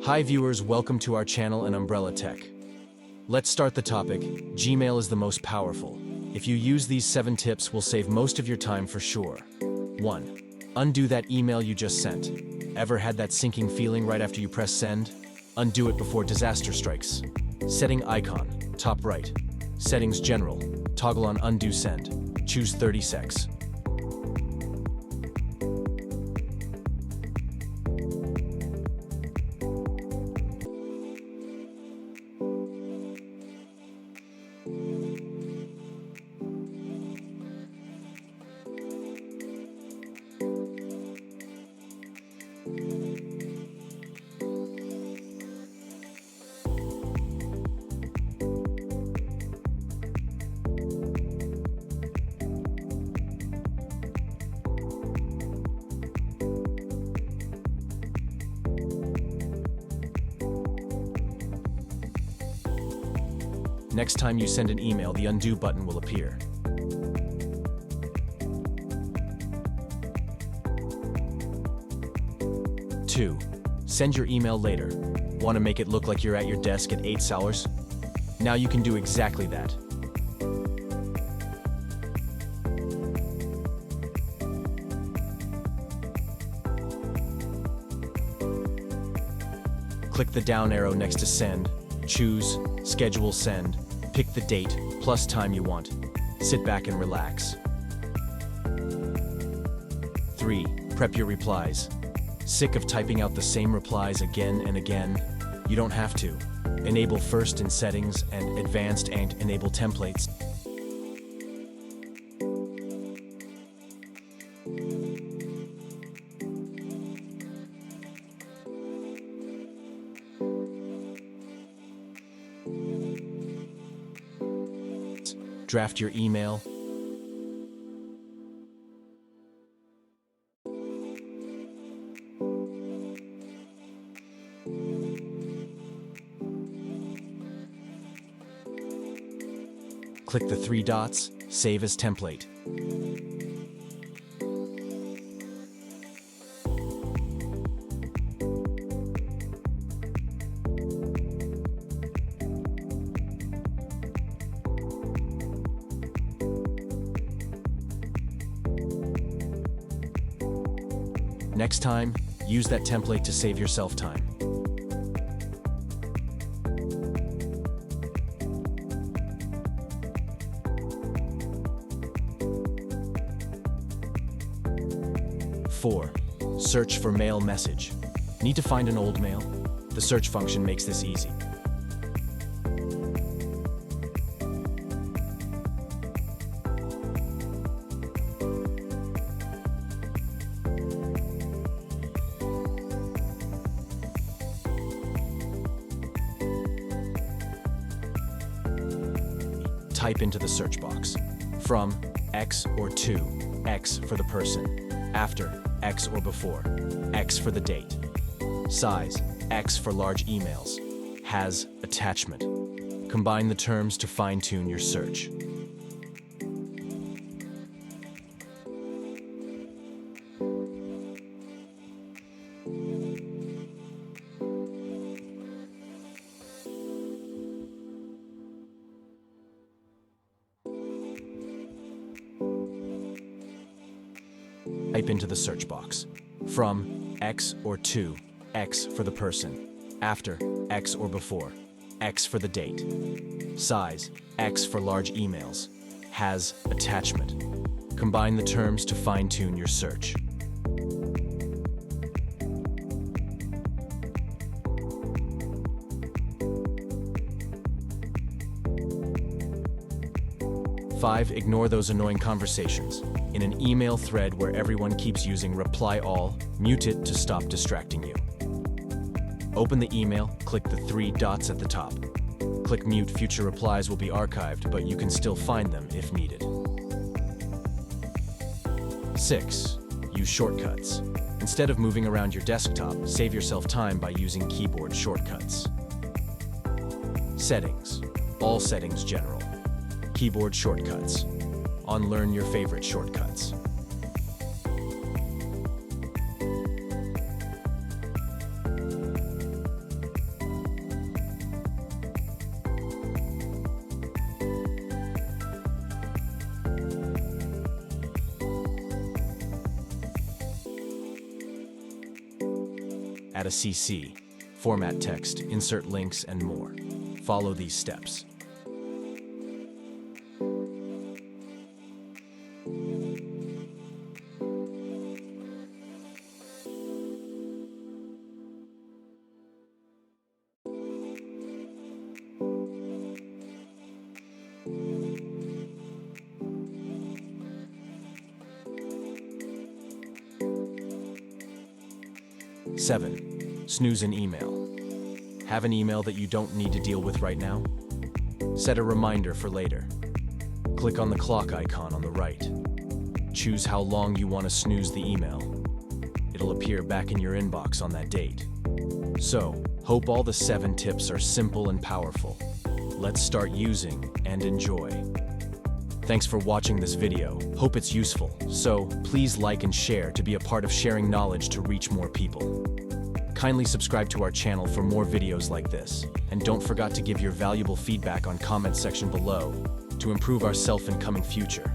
Hi viewers, welcome to our channel and Umbrella Tech. Let's start the topic. Gmail is the most powerful. If you use these 7 tips, will save most of your time for sure. 1. Undo that email you just sent. Ever had that sinking feeling right after you press send? Undo it before disaster strikes. Setting icon, top right. Settings general, toggle on undo send. Choose 30 secs. Next time you send an email, the undo button will appear. Two, send your email later. Want to make it look like you're at your desk at 8 hours? Now you can do exactly that. Click the down arrow next to send, choose schedule send, pick the date plus time you want. Sit back and relax. 3. Prep your replies. Sick of typing out the same replies again and again? You don't have to. Enable first in settings and advanced and enable templates. Draft your email. Click the 3 dots, save as template. Next time, use that template to save yourself time. Four, search for mail message. Need to find an old mail? The search function makes this easy. Type into the search box. From, X or to, X for the person. After, X or before, X for the date. Size, X for large emails. Has, attachment. Combine the terms to fine-tune your search. Type into the search box. From, X or to, X for the person. After, X or before, X for the date. Size, X for large emails. Has, attachment. Combine the terms to fine-tune your search. Five, ignore those annoying conversations. In an email thread where everyone keeps using reply all, mute it to stop distracting you. Open the email, click the 3 dots at the top. Click mute, future replies will be archived, but you can still find them if needed. 6. Use shortcuts. Instead of moving around your desktop, save yourself time by using keyboard shortcuts. Settings. All settings general. Keyboard shortcuts. On learn your favorite shortcuts. add a CC, format text, insert links, and more. Follow these steps. Seven, snooze an email. Have an email that you don't need to deal with right now? Set a reminder for later. Click on the clock icon on the right. Choose how long you want to snooze the email. It'll appear back in your inbox on that date. So, hope all the 7 tips are simple and powerful. Let's start using and enjoy. Thanks for watching this video. Hope it's useful. So, please like and share to be a part of sharing knowledge to reach more people. Kindly subscribe to our channel for more videos like this. And don't forget to give your valuable feedback on comment section below to improve our self in coming future.